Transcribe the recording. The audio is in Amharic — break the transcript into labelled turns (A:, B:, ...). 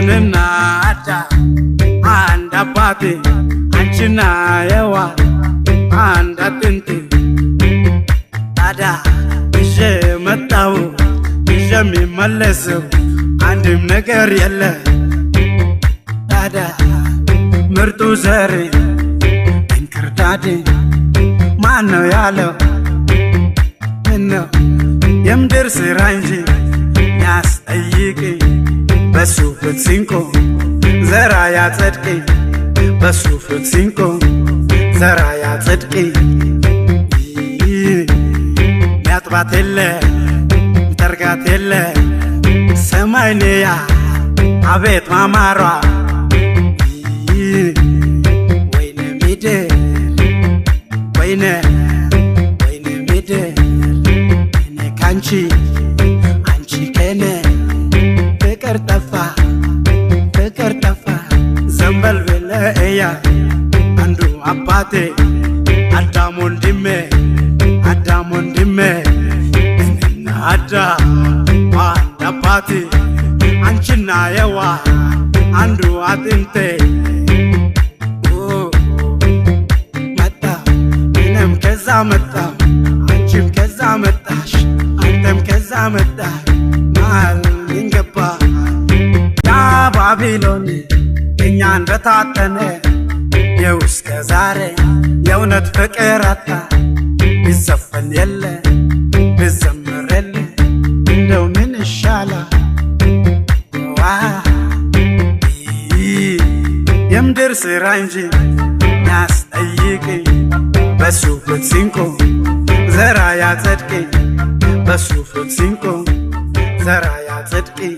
A: እንናዳ አንድ አባቴ አንቺና የዋ አንድ አጥንቴ ታዲያ ይዤ መጣሁ ይዤ የሚመለሰው አንድም ነገር የለ ታዲያ ምርጡ ዘሬ እንክርዳዴ ማነው ያለው ምነው የምድር ስራ እንጂ ያስጠይቅኝ በሱ ፍትሲንኮ ዘራ ያጸድቅኝ በሱ ፍትሲንኮ ዘራ ያጸድቅኝ ሚያጥባት የለ ሚጠርጋት የለ ሰማይኔያ አቤት ማማሯ ወይኔ ምድር ወይኔ ምድር እኔ ካንቺ አንቺ ከኔ ፍቅር ጠፋ ዘንበል ብለእያ አንዱ አባቴ አዳም ወንድሜ እኔና አዳም አንድ አባቴ አንቺና የዋ አንዱ አጥንቴ መጣሁ እኔም ከዛ መጣሁ አንቺም ከዛ መጣሽ አንተም ከዛ መጣህ መሃል እንገባ ያ ባቢሎን እኛን በታተነ የው እስከ ዛሬ የእውነት ፍቅር አጣ ቢዘፈን የለ ቢዘምር የለ እንደው ምን ይሻላል የምድር ስራ እንጂ ያስጠይቅኝ በሱ ፍትሲንኮ ዘራ ያጸድቅኝ በሱ ፍትሲንኮ ዘራ ያጸድቅኝ